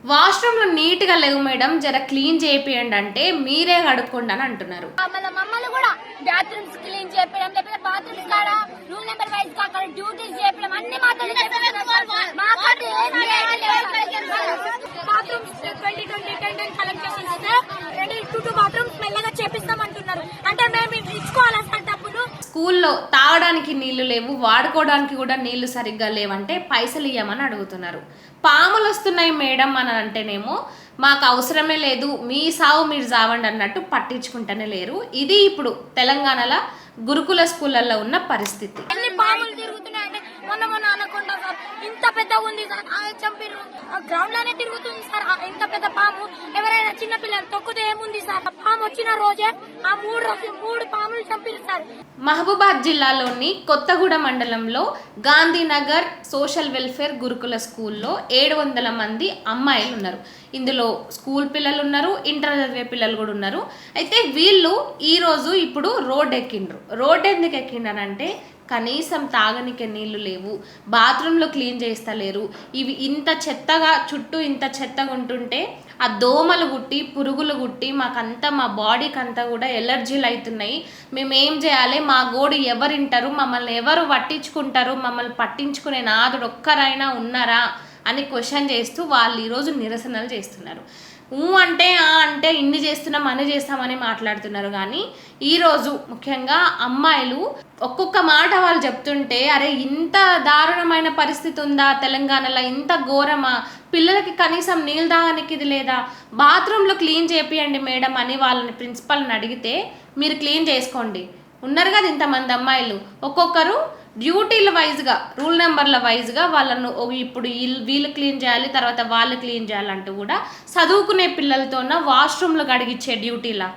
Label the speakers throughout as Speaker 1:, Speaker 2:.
Speaker 1: వాష్రూమ్లు నీట్గా లేవు మేడం, జర క్లీన్ చేపియండి అంటే మీరే కడుక్కోండి అని అంటున్నారు.
Speaker 2: మన మమ్మల్ని కూడా బాత్రూమ్స్ క్లీన్ చేయడం, లేకపోతే బాత్రూమ్స్ కాడ రూల్ నెంబర్ వైజ్ కాక డ్యూటీస్ చేయడం అన్ని మాత్రం బాత్రూమ్స్ 2020 అటెండెన్స్ కలెక్ట్ చేసి 2 బాత్రూమ్స్ మెల్లగా చేపిస్తామంటున్నారు. అంటే మేము ఇచ్చుకోవాలి డబ్బులు.
Speaker 1: స్కూల్లో తాగడానికి నీళ్లు లేవు, వాడుకోవడానికి కూడా నీళ్లు సరిగ్గా లేవంటే పైసలు ఇవ్వమని అడుగుతున్నారు. పాములు వస్తున్నాయి మేడం అని అంటేనేమో మాకు అవసరమే లేదు, మీ సావు మీరు సావండి అన్నట్టు పట్టించుకుంటూనే లేరు. ఇది ఇప్పుడు తెలంగాణలో గురుకుల స్కూళ్ళల్లో ఉన్న పరిస్థితి.
Speaker 2: పాములు తిరుగుతున్నాయంటే మొన్న అనకుండా సార్ ఇంత పెద్దగా ఉంది సార్, చంపిరు గ్రౌండ్ లోనే తిరుగుతుంది సార్. ఇంత పెద్ద పాము ఎవరైనా చిన్న పిల్లలు తొక్కుతే ఏముంది సార్? పాము వచ్చిన రోజే ఆ 3 పాములు చంపిరు సార్.
Speaker 1: మహబూబాద్ జిల్లాలోని కొత్తగూడ మండలంలో గాంధీనగర్ సోషల్ వెల్ఫేర్ గురుకుల స్కూల్లో 700 మంది అమ్మాయిలు ఉన్నారు. ఇందులో స్కూల్ పిల్లలు ఉన్నారు, ఇంటర్ చదివే పిల్లలు కూడా ఉన్నారు. అయితే వీళ్ళు ఈరోజు ఇప్పుడు రోడ్ ఎక్కిండ్రు. రోడ్ ఎందుకు ఎక్కిండ్రంటే కనీసం తాగనికే నీళ్లు లేవు, బాత్రూంలో క్లీన్ చేస్తలేరు. ఇవి ఇంత చెత్తగా చుట్టూ ఇంత చెత్తగా ఉంటుంటే ఆ దోమలు గుట్టి పురుగులు గుట్టి మాకంతా మా బాడీకి అంతా కూడా ఎలర్జీలు అవుతున్నాయి. మేము ఏం చేయాలి? మా గోడు ఎవరింటారు? మమ్మల్ని ఎవరు పట్టించుకుంటారు? మమ్మల్ని పట్టించుకునే నాదుడు ఒక్కరైనా ఉన్నారా అని క్వశ్చన్ చేస్తూ వాళ్ళు ఈరోజు నిరసనలు చేస్తున్నారు. అంటే ఇన్ని చేస్తున్నాం అని చేస్తామని మాట్లాడుతున్నారు. కానీ ఈరోజు ముఖ్యంగా అమ్మాయిలు ఒక్కొక్క మాట వాళ్ళు చెప్తుంటే అరే ఇంత దారుణమైన పరిస్థితి ఉందా తెలంగాణలో, ఇంత ఘోరమా, పిల్లలకి కనీసం నీళ్ళు తాగడానికి ఇది లేదా, బాత్రూంలో క్లీన్ చేపియండి మేడం అని వాళ్ళని ప్రిన్సిపల్ని అడిగితే మీరు క్లీన్ చేసుకోండి ఉన్నారు కదా ఇంతమంది అమ్మాయిలు. ఒక్కొక్కరు డ్యూటీల వైజ్గా రూల్ నెంబర్ల వైజ్గా వాళ్ళను ఇప్పుడు వీళ్ళు క్లీన్ చేయాలి, తర్వాత వాళ్ళు క్లీన్ చేయాలంటూ కూడా చదువుకునే పిల్లలతోన వాష్రూమ్లు కడిగిచ్చే డ్యూటీలా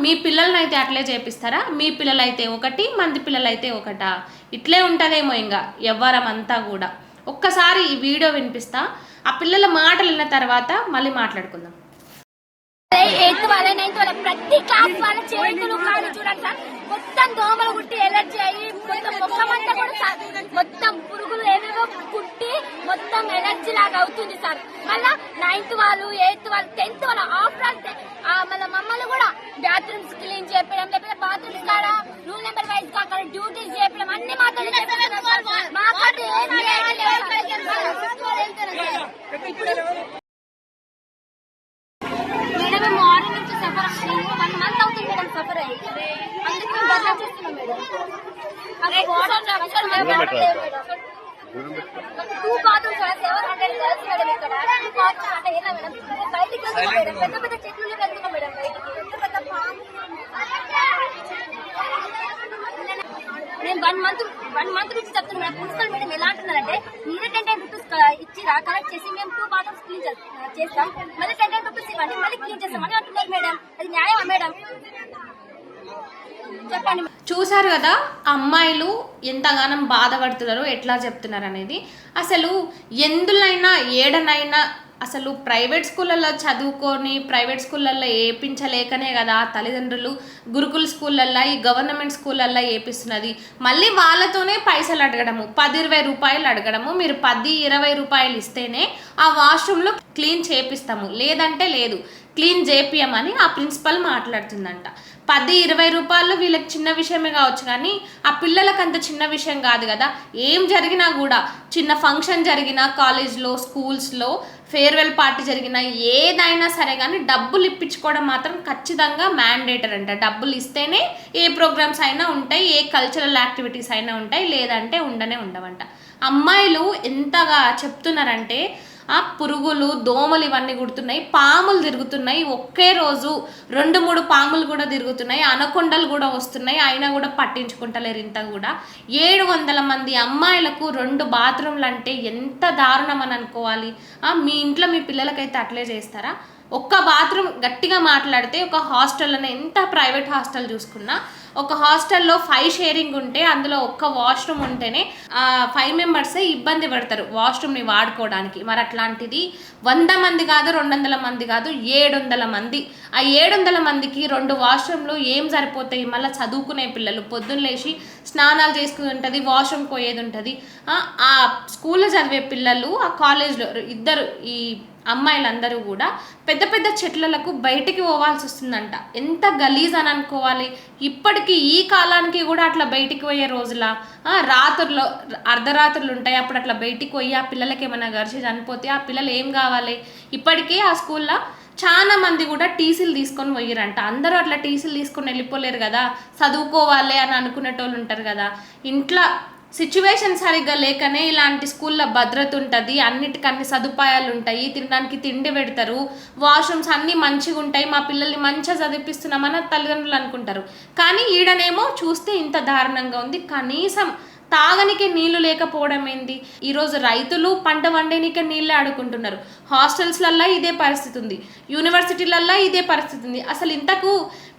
Speaker 1: మీ పిల్లల్ని అయితే అట్లే చేపిస్తారా? మీ పిల్లలైతే ఒకటి, మంది పిల్లలైతే ఒకటా? ఇట్లే ఉంటుందేమో ఇంకా ఎవ్వరం అంతా కూడా. ఒక్కసారి ఈ వీడియో వినిపిస్తా, ఆ పిల్లల మాటలు విన్న తర్వాత మళ్ళీ మాట్లాడుకుందాం.
Speaker 2: 8th వాళ్ళ 9th వాళ్ళ ప్రతి క్లాస్ వాళ్ళ చేతులు కాళ్ళు చూడండి సార్, మొత్తం దోమలు కుట్టి ఎలర్జీ అయ్యి మొత్తం ముఖం అంతా కూడా సార్ మొత్తం పురుగులు ఏవేవో కుట్టి మొత్తం ఎలర్జీ లాగా అవుతుంది సార్. మళ్ళా 9th వాళ్ళు 8th వాళ్ళు 10th వాళ్ళ ఆఫ్టర్ మళ్ళీ మమ్మల్ని కూడా బాత్రూమ్స్ క్లీన్ చేయడం, లేకపోతే బాత్రూమ్స్ కాడ రూల్ నెంబర్ వైజ్ కాక డ్యూటీస్ చేయడం అన్ని మాత్రం ఇప్పుడు మార్నింగ్ నుంచి సఫర్ 1 month అవుతుంది మేడం సఫర్ అయ్యి. అందుకే మేము బదిలీ చేస్తున్నాం మేడం. 2 బాత్రూమ్స్ 700 గర్ల్స్ మేడం ఇక్కడ 2 బాత్రూమ్స్ అంటే ఎలా మేడం? బయటికి వెళ్తున్నాం మేడం, పెద్ద పెద్ద చెట్లు వెళ్తున్నాం మేడం బయటికి, పెద్ద పెద్ద పాము. నేను 1 month నుంచి చెప్తున్నాను మేడం. ప్రిన్సిపల్ మేడం ఎలా అంటున్నారంటే మీరే 10 రూపీస్ ఇచ్చిరా కలెక్ట్ చేసి మేము 2 బాత్రూమ్స్ క్లీన్ చేస్తాం, మళ్ళీ 10 రూపీస్ ఇవ్వండి మళ్ళీ క్లీన్ చేస్తామని అంటున్నారు మేడం. అది న్యాయమా మేడం? చెప్పండి.
Speaker 1: చూసారు కదా అమ్మాయిలు ఎంతగానం బాధపడుతున్నారు, ఎట్లా చెప్తున్నారు అనేది. అసలు ఎందులైనా ఏడనైనా అసలు ప్రైవేట్ స్కూళ్ళల్లో చదువుకొని ప్రైవేట్ స్కూళ్ళల్లో వేయించలేకనే కదా తల్లిదండ్రులు గురుకుల స్కూళ్ళల్లో ఈ గవర్నమెంట్ స్కూళ్ళల్లో వేపిస్తున్నది. మళ్ళీ వాళ్ళతోనే పైసలు అడగడము, 10-20 రూపాయలు అడగడము. మీరు 10-20 రూపాయలు ఇస్తేనే ఆ వాష్రూమ్లో క్లీన్ చేపిస్తాము, లేదంటే లేదు, క్లీన్ చేపియమని ఆ ప్రిన్సిపల్ మాట్లాడుతుందంట. 10-20 రూపాయలు వీళ్ళకి చిన్న విషయమే కావచ్చు, కానీ ఆ పిల్లలకు అంత చిన్న విషయం కాదు కదా. ఏం జరిగినా కూడా, చిన్న ఫంక్షన్ జరిగినా కాలేజ్లో స్కూల్స్లో ఫేర్వెల్ పార్టీ జరిగినా ఏదైనా సరే కానీ డబ్బులు ఇప్పించుకోవడం మాత్రం ఖచ్చితంగా మ్యాండేటర్ అంట. డబ్బులు ఇస్తేనే ఏ ప్రోగ్రామ్స్ అయినా ఉంటాయి, ఏ కల్చరల్ యాక్టివిటీస్ అయినా ఉంటాయి, లేదంటే ఉండవంట. అమ్మాయిలు ఎంతగా చెప్తున్నారంటే ఆ పురుగులు దోమలు ఇవన్నీ కుడుతున్నాయి, పాములు తిరుగుతున్నాయి, ఒకే రోజు 2-3 పాములు కూడా తిరుగుతున్నాయి, అనకొండలు కూడా వస్తున్నాయి, అయినా కూడా పట్టించుకుంటలేరు. ఇంత కూడా 700 మంది అమ్మాయిలకు 2 బాత్రూమ్లు అంటే ఎంత దారుణం అని అనుకోవాలి. మీ ఇంట్లో మీ పిల్లలకైతే అట్లే చేస్తారా? ఒక్క బాత్రూమ్ గట్టిగా మాట్లాడితే ఒక హాస్టల్లోనే, ఎంత ప్రైవేట్ హాస్టల్ చూసుకున్నా ఒక హాస్టల్లో 5 షేరింగ్ ఉంటే అందులో ఒక్క వాష్రూమ్ ఉంటేనే 5 మెంబర్సే ఇబ్బంది పడతారు వాష్రూమ్ని వాడుకోవడానికి. మరి అట్లాంటిది 100 మంది కాదు, 200 మంది కాదు, 700 మంది. ఆ 700 మందికి 2 వాష్రూమ్లు ఏం సరిపోతాయి? మళ్ళీ చదువుకునే పిల్లలు పొద్దున్న లేచి స్నానాలు చేసుకుని ఉంటుంది, వాష్రూమ్ పోయేది ఉంటుంది. ఆ స్కూల్లో చదివే పిల్లలు, ఆ కాలేజ్లో ఇద్దరు ఈ అమ్మాయిలందరూ కూడా పెద్ద పెద్ద చెట్లకు బయటికి పోవాల్సి వస్తుందంట. ఎంత గలీజ్ అని అనుకోవాలి. ఇప్పటికీ ఈ కాలానికి కూడా అట్లా బయటికి పోయే రోజులా? రాత్రుల్లో అర్ధరాత్రులు ఉంటాయి, అప్పుడు అట్లా బయటికి పోయి ఆ పిల్లలకి ఏమైనా గరిచి చనిపోతే ఆ పిల్లలు ఏం కావాలి? ఇప్పటికే ఆ స్కూల్లో చాలా మంది కూడా టీసీలు తీసుకొని పోయారంట. అందరూ అట్లా టీసీలు తీసుకొని వెళ్ళిపోలేరు కదా, చదువుకోవాలి అని అనుకునేటోళ్ళు ఉంటారు కదా. ఇంట్లో సిచ్యువేషన్ సరిగ్గా లేకనే ఇలాంటి స్కూల్లో భద్రత ఉంటుంది, అన్నిటికన్ని సదుపాయాలు ఉంటాయి, తినడానికి తిండి పెడతారు, వాష్రూమ్స్ అన్నీ మంచిగా ఉంటాయి, మా పిల్లల్ని మంచిగా చదివిస్తున్నామని తల్లిదండ్రులు అనుకుంటారు. కానీ ఈడనేమో చూస్తే ఇంత దారుణంగా ఉంది. కనీసం తాగనికే నీళ్లు లేకపోవడం ఏంది? ఈరోజు రైతులు పంట వండేనికే నీళ్ళే అడుగుంటున్నారు. హాస్టల్స్లల్లో ఇదే పరిస్థితి ఉంది, యూనివర్సిటీలల్లో ఇదే పరిస్థితి ఉంది. అసలు ఇంతకు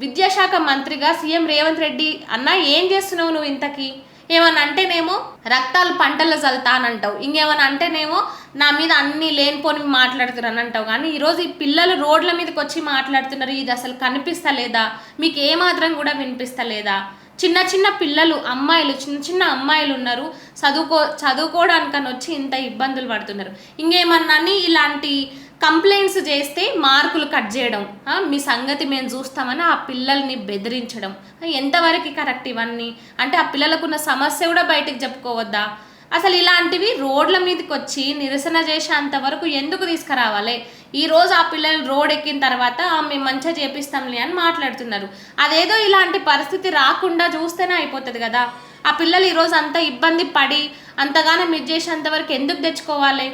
Speaker 1: విద్యాశాఖ మంత్రిగా సీఎం రేవంత్ రెడ్డి అన్న ఏం చేస్తున్నావు నువ్వు? ఇంతకీ ఏమన్నా అంటేనేమో రక్తాలు పంటల్లో చల్లుతానంటావు, ఇంకేమన్నా అంటేనేమో నా మీద అన్ని లేనిపోనివి మాట్లాడుతున్నారు అంటావు. కానీ ఈరోజు ఈ పిల్లలు రోడ్ల మీదకి వచ్చి మాట్లాడుతున్నారు. ఇది అసలు కనిపిస్తలేదా మీకు? ఏమాత్రం కూడా వినిపిస్తలేదా? చిన్న చిన్న పిల్లలు, అమ్మాయిలు, చిన్న చిన్న అమ్మాయిలు ఉన్నారు, చదువుకోవడానికని వచ్చి ఇంత ఇబ్బందులు పడుతున్నారు. ఇంకేమన్నా ఇలాంటి కంప్లైంట్స్ చేస్తే మార్కులు కట్ చేయడం, మీ సంగతి మేము చూస్తామని ఆ పిల్లల్ని బెదిరించడం ఎంతవరకు కరెక్ట్? ఇవన్నీ అంటే ఆ పిల్లలకున్న సమస్య కూడా బయటకు చెప్పుకోవద్దా? అసలు ఇలాంటివి రోడ్ల మీదకి వచ్చి నిరసన చేసేంత వరకు ఎందుకు తీసుకురావాలి? ఈరోజు ఆ పిల్లలు రోడ్ ఎక్కిన తర్వాత మేము మంచిగా చేపిస్తాంలే అని మాట్లాడుతున్నారు. అదేదో ఇలాంటి పరిస్థితి రాకుండా చూస్తేనే అయిపోతుంది కదా. ఆ పిల్లలు ఈరోజు అంత ఇబ్బంది పడి అంతగానో మిస్ చేసేంత వరకు ఎందుకు తెచ్చుకోవాలి?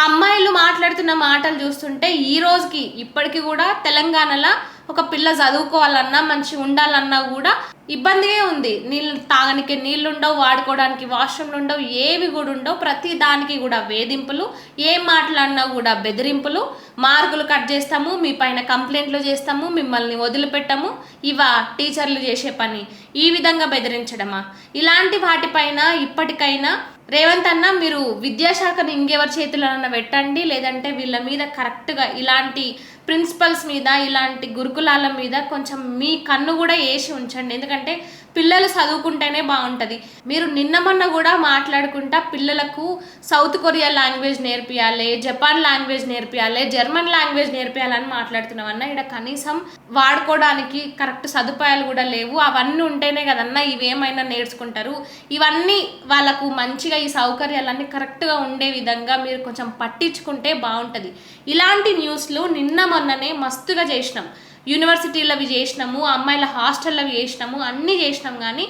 Speaker 1: అమ్మాయిలు మాట్లాడుతున్న మాటలు చూస్తుంటే ఈ రోజుకి ఇప్పటికీ కూడా తెలంగాణలో ఒక పిల్ల చదువుకోవాలన్నా మంచిగా ఉండాలన్నా కూడా ఇబ్బందిగా ఉంది. నీళ్ళు తాగడానికి నీళ్ళు ఉండవు, వాడుకోవడానికి వాష్రూమ్లు ఉండవు, ఏవి కూడా ఉండవు. ప్రతి దానికి కూడా వేధింపులు, ఏం మాట్లాడినా కూడా బెదిరింపులు, మార్కులు కట్ చేస్తాము, మీ పైన కంప్లైంట్లు చేస్తాము, మిమ్మల్ని వదిలిపెట్టము, ఇవా టీచర్లు చేసే పని? ఈ విధంగా బెదిరించడమా? ఇలాంటి వాటిపైన ఇప్పటికైనా రేవంత్ అన్న మీరు విద్యాశాఖను ఇంకెవరి చేతులన్నా పెట్టండి, లేదంటే వీళ్ళ మీద కరెక్ట్గా ఇలాంటి ప్రిన్సిపల్స్ మీద, ఇలాంటి గురుకులాల మీద కొంచెం మీ కన్ను కూడా వేసి ఉంచండి. ఎందుకంటే పిల్లలు చదువుకుంటేనే బాగుంటుంది. మీరు నిన్న మొన్న కూడా మాట్లాడుకుంటా పిల్లలకు సౌత్ కొరియా లాంగ్వేజ్ నేర్పియాలి, జపాన్ లాంగ్వేజ్ నేర్పియాలి, జర్మన్ లాంగ్వేజ్ నేర్పియాలని మాట్లాడుతున్నామన్నా. ఇక్కడ కనీసం వాడుకోవడానికి కరెక్ట్ సదుపాయాలు కూడా లేవు. అవన్నీ ఉంటేనే కదన్నా ఇవేమైనా నేర్చుకుంటారు. ఇవన్నీ వాళ్ళకు మంచిగా ఈ సౌకర్యాలన్నీ కరెక్ట్గా ఉండే విధంగా మీరు కొంచెం పట్టించుకుంటే బాగుంటుంది. ఇలాంటి న్యూస్లు నిన్న మొన్ననే మస్తుగా చేసినాం. యూనివర్సిటీలవి చేసినాము, అమ్మాయిల హాస్టల్లవి చేసినాము, అన్నీ చేసినాం. కానీ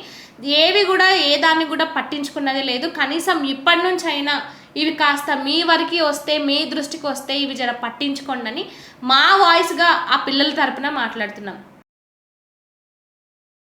Speaker 1: ఏవి కూడా ఏ దాన్ని కూడా పట్టించుకున్నదే లేదు. కనీసం ఇప్పటి నుంచి అయినా ఇవి కాస్త మీ వరకు వస్తే, మీ దృష్టికి వస్తే ఇవి జర పట్టించుకోండి అని మా వాయిస్గా ఆ పిల్లల తరపున మాట్లాడుతున్నాం.